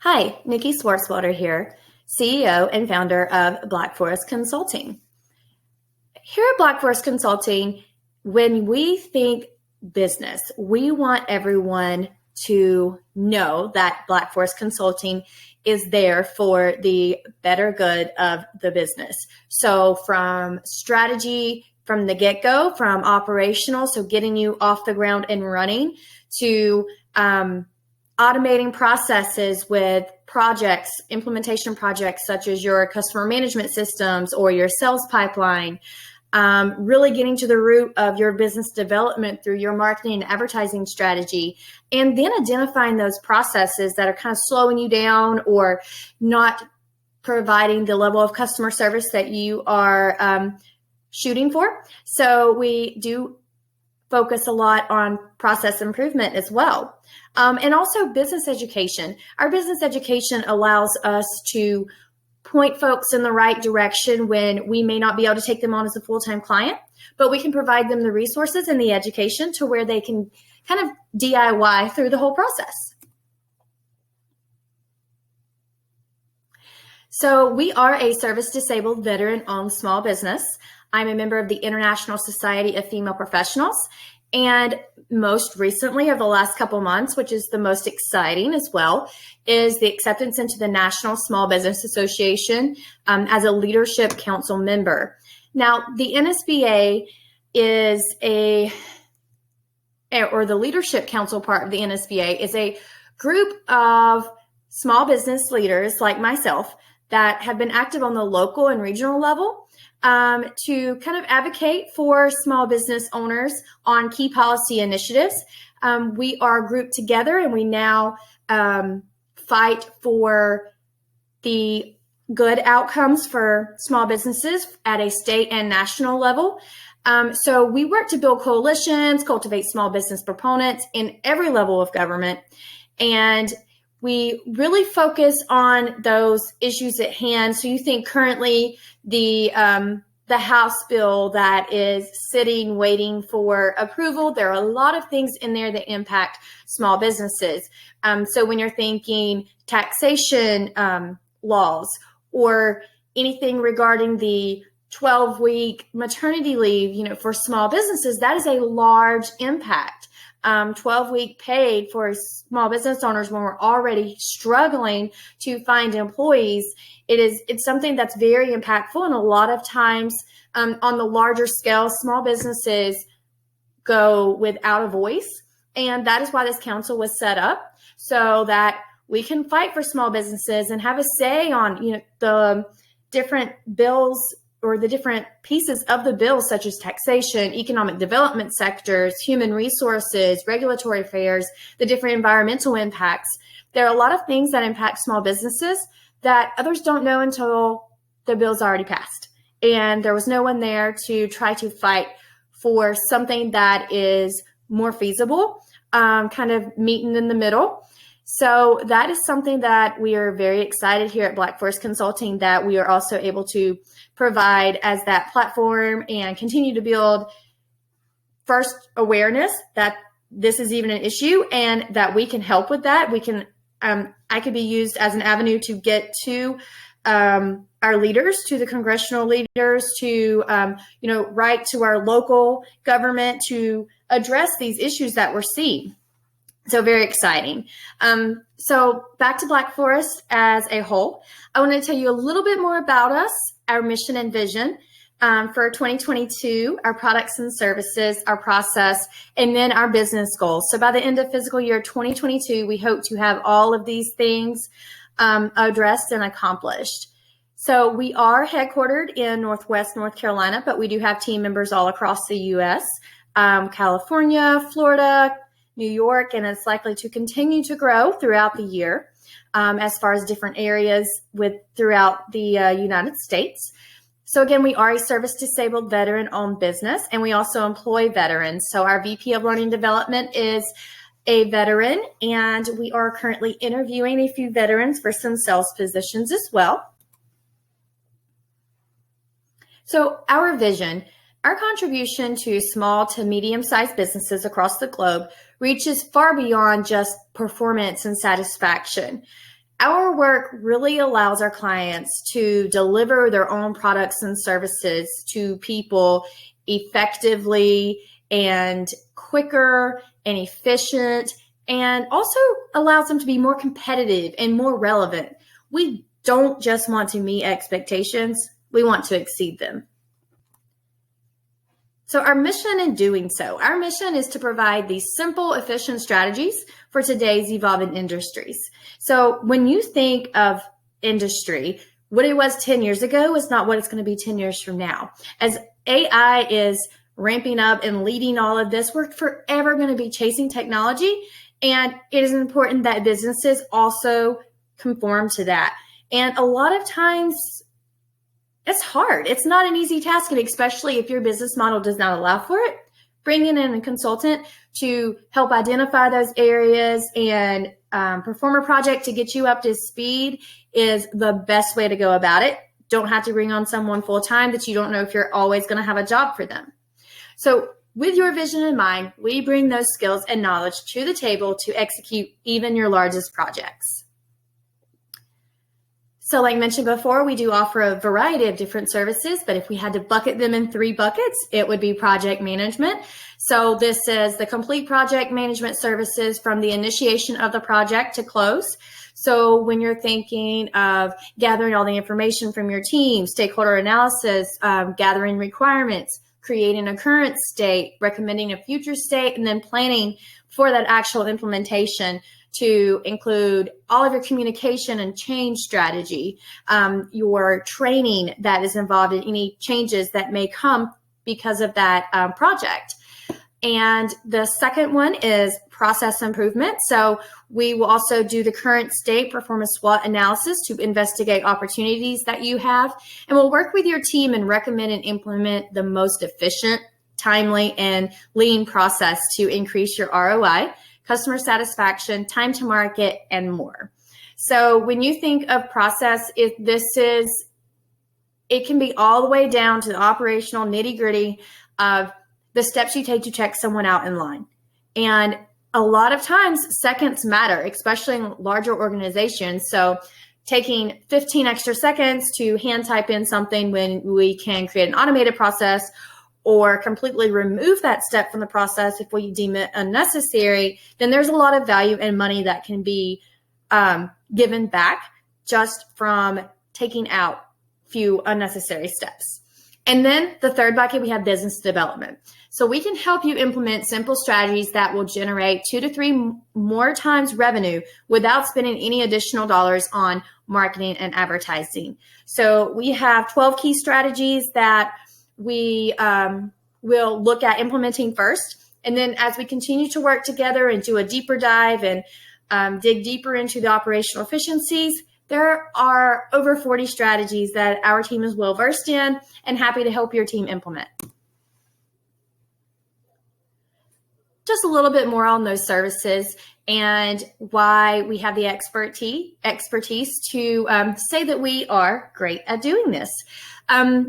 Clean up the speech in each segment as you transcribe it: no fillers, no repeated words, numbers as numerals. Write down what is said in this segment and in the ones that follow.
Hi, Nikki Swartzwelder here, CEO and founder of Black Forest Consulting. Here at Black Forest Consulting, when we think business, we want everyone to know that Black Forest Consulting is there for the better good of the business. So from strategy from the get-go, from operational, so getting you off the ground and running, to automating processes with projects, implementation projects such as your customer management systems or your sales pipeline, really getting to the root of your business development through your marketing and advertising strategy, and then identifying those processes that are kind of slowing you down or not providing the level of customer service that you are shooting for. So we do focus a lot on process improvement as well. And also business education. Our business education allows us to point folks in the right direction when we may not be able to take them on as a full-time client, but we can provide them the resources and the education to where they can kind of DIY through the whole process. So we are a service-disabled, veteran-owned small business. I'm a member of the International Society of Female Professionals. And most recently, over the last couple months, which is the most exciting as well, is the acceptance into the National Small Business Association as a Leadership Council member. Now, the NSBA is the Leadership Council part of the NSBA is a group of small business leaders like myself that have been active on the local and regional level to kind of advocate for small business owners on key policy initiatives. We are grouped together and we now fight for the good outcomes for small businesses at a state and national level. So we work to build coalitions, cultivate small business proponents in every level of government, and we really focus on those issues at hand. So you think currently the House bill that is sitting, waiting for approval, there are a lot of things in there that impact small businesses. So when you're thinking taxation laws or anything regarding the 12-week maternity leave, for small businesses, that is a large impact. 12-week paid for small business owners when we're already struggling to find employees. It's something that's very impactful, and a lot of times on the larger scale, small businesses go without a voice, and that is why this council was set up, so that we can fight for small businesses and have a say on the different bills or the different pieces of the bill, such as taxation, economic development sectors, human resources, regulatory affairs, the different environmental impacts. There are a lot of things that impact small businesses that others don't know until the bill's already passed. And there was no one there to try to fight for something that is more feasible, kind of meeting in the middle. So that is something that we are very excited here at Black Forest Consulting that we are also able to provide as that platform and continue to build first awareness that this is even an issue and that we can help with that. We can, I could be used as an avenue to get to our leaders, to the congressional leaders, to, write to our local government to address these issues that we're seeing. So very exciting. So back to Black Forest as a whole, I want to tell you a little bit more about us, our mission and vision for 2022, our products and services, our process, and then our business goals. So by the end of fiscal year 2022, we hope to have all of these things addressed and accomplished. So we are headquartered in Northwest North Carolina, but we do have team members all across the U.S., California, Florida, New York, and it's likely to continue to grow throughout the year as far as different areas throughout the United States. So again, we are a service-disabled veteran-owned business, and we also employ veterans. So our VP of Learning Development is a veteran, and we are currently interviewing a few veterans for some sales positions as well. So our vision, our contribution to small to medium-sized businesses across the globe reaches far beyond just performance and satisfaction. Our work really allows our clients to deliver their own products and services to people effectively and quicker and efficient, and also allows them to be more competitive and more relevant. We don't just want to meet expectations, we want to exceed them. So our mission in doing so, our mission is to provide these simple, efficient strategies for today's evolving industries. So when you think of industry, what it was 10 years ago is not what it's going to be 10 years from now. As AI is ramping up and leading all of this, we're forever going to be chasing technology. And it is important that businesses also conform to that. And a lot of times, it's hard. It's not an easy task, and especially if your business model does not allow for it. Bringing in a consultant to help identify those areas and perform a project to get you up to speed is the best way to go about it. Don't have to bring on someone full time that you don't know if you're always going to have a job for them. So with your vision in mind, we bring those skills and knowledge to the table to execute even your largest projects. So like mentioned before, we do offer a variety of different services, but if we had to bucket them in 3 buckets, it would be project management. So this is the complete project management services from the initiation of the project to close. So when you're thinking of gathering all the information from your team, stakeholder analysis, gathering requirements, creating a current state, recommending a future state, and then planning for that actual implementation to include all of your communication and change strategy, your training that is involved in any changes that may come because of that project. And the second one is process improvement. So we will also do the current state, perform a SWOT analysis to investigate opportunities that you have. And we'll work with your team and recommend and implement the most efficient, timely, and lean process to increase your ROI, customer satisfaction, time to market, and more. So when you think of process, it can be all the way down to the operational nitty-gritty of the steps you take to check someone out in line. And a lot of times seconds matter, especially in larger organizations. So taking 15 extra seconds to hand type in something when we can create an automated process, or completely remove that step from the process if we deem it unnecessary, then there's a lot of value and money that can be given back just from taking out few unnecessary steps. And then the third bucket, we have business development. So we can help you implement simple strategies that will generate 2 to 3 more times revenue without spending any additional dollars on marketing and advertising. So we have 12 key strategies that we will look at implementing first. And then as we continue to work together and do a deeper dive and dig deeper into the operational efficiencies, there are over 40 strategies that our team is well versed in and happy to help your team implement. Just a little bit more on those services and why we have the expertise to say that we are great at doing this.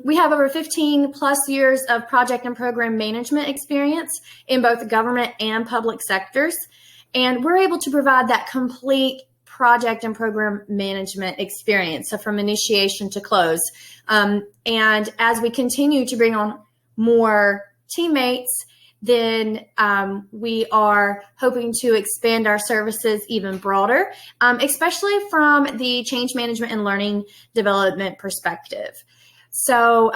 We have over 15 plus years of project and program management experience in both government and public sectors. And we're able to provide that complete project and program management experience, so from initiation to close. And as we continue to bring on more teammates, then we are hoping to expand our services even broader, especially from the change management and learning development perspective. So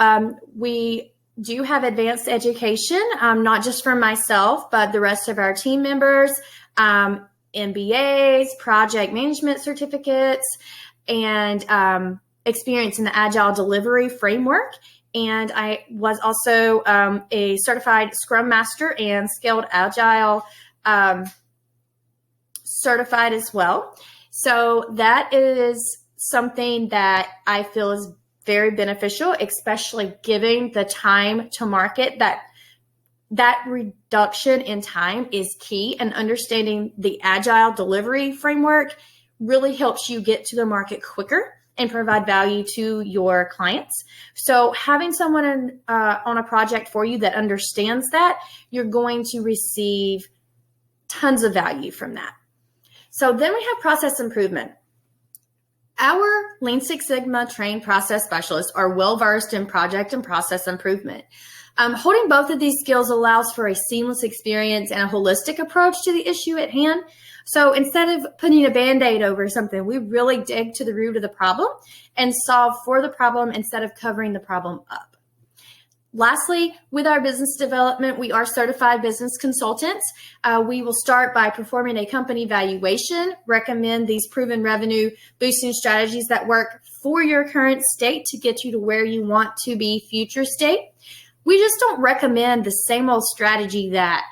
we do have advanced education, not just for myself, but the rest of our team members, MBAs, project management certificates, and experience in the Agile delivery framework. And I was also a certified Scrum Master and Scaled Agile certified as well. So that is something that I feel is very beneficial, especially given the time to market. That reduction in time is key, and understanding the Agile delivery framework really helps you get to the market quicker and provide value to your clients. So having someone on a project for you that understands that, you're going to receive tons of value from that. So then we have process improvement. Our Lean Six Sigma trained process specialists are well-versed in project and process improvement. Holding both of these skills allows for a seamless experience and a holistic approach to the issue at hand. So instead of putting a Band-Aid over something, we really dig to the root of the problem and solve for the problem instead of covering the problem up. Lastly, with our business development, we are certified business consultants. We will start by performing a company valuation, recommend these proven revenue boosting strategies that work for your current state to get you to where you want to be future state. We just don't recommend the same old strategy that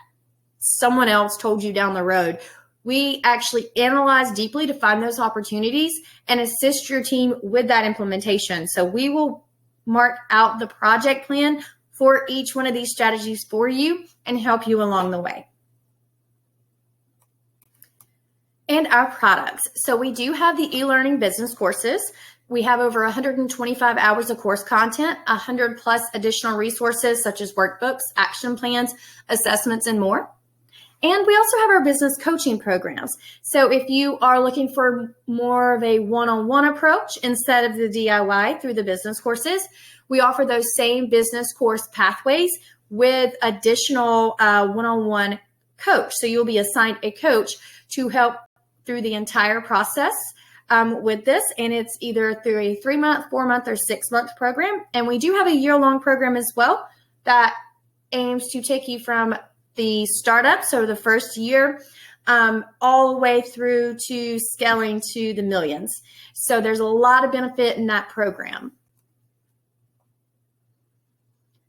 someone else told you down the road. We actually analyze deeply to find those opportunities and assist your team with that implementation. So we will mark out the project plan for each one of these strategies for you and help you along the way. And our products. So we do have the e-learning business courses. We have over 125 hours of course content, 100 plus additional resources such as workbooks, action plans, assessments, and more. And we also have our business coaching programs. So if you are looking for more of a one-on-one approach instead of the DIY through the business courses, we offer those same business course pathways with additional one-on-one coach. So you'll be assigned a coach to help through the entire process with this. And it's either through a 3-month, 4-month, or 6-month program. And we do have a year-long program as well that aims to take you from the startup, so the first year, all the way through to scaling to the millions. So there's a lot of benefit in that program.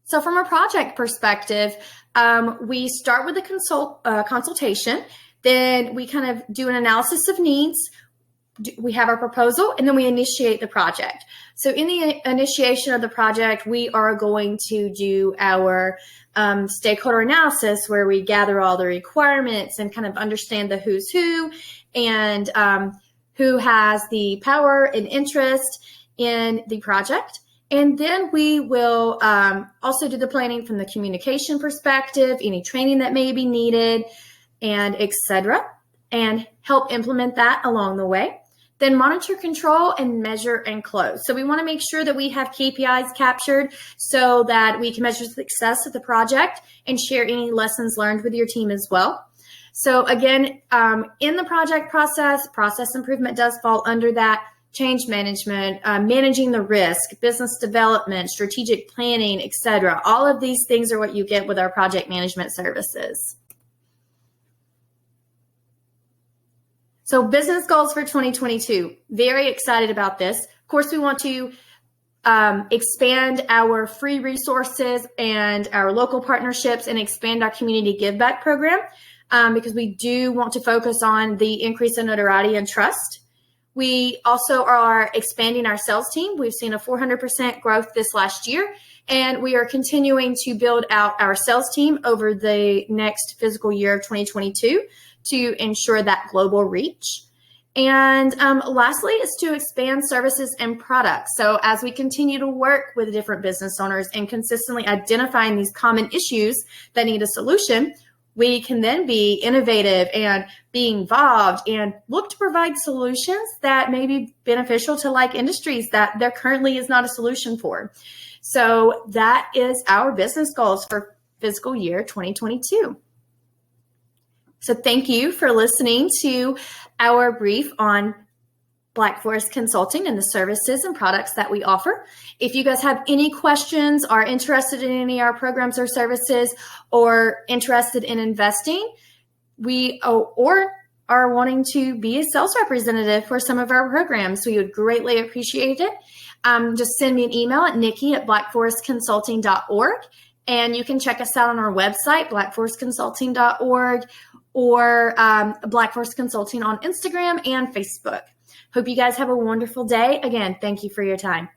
So from a project perspective, we start with a consultation, then we kind of do an analysis of needs. We have our proposal, and then we initiate the project. So in the initiation of the project, we are going to do our stakeholder analysis where we gather all the requirements and kind of understand the who's who and who has the power and interest in the project. And then we will also do the planning from the communication perspective, any training that may be needed, and et cetera, and help implement that along the way. Then monitor, control, and measure and close. So we want to make sure that we have KPIs captured so that we can measure success of the project and share any lessons learned with your team as well. So again, in the project process improvement does fall under that. Change management, managing the risk, business development, strategic planning, etc. All of these things are what you get with our project management services. So business goals for 2022, very excited about this. Of course, we want to expand our free resources and our local partnerships and expand our community give back program because we do want to focus on the increase in notoriety and trust. We also are expanding our sales team. We've seen a 400% growth this last year, and we are continuing to build out our sales team over the next fiscal year of 2022 to ensure that global reach. And lastly is to expand services and products. So as we continue to work with different business owners and consistently identifying these common issues that need a solution, we can then be innovative and be involved and look to provide solutions that may be beneficial to like industries that there currently is not a solution for. So that is our business goals for fiscal year 2022. So thank you for listening to our brief on Black Forest Consulting and the services and products that we offer. If you guys have any questions, are interested in any of our programs or services, or interested in investing, or are wanting to be a sales representative for some of our programs, we would greatly appreciate it. Just send me an email at nikki@blackforestconsulting.org. And you can check us out on our website, blackforestconsulting.org, or Black Forest Consulting on Instagram and Facebook. Hope you guys have a wonderful day. Again, thank you for your time.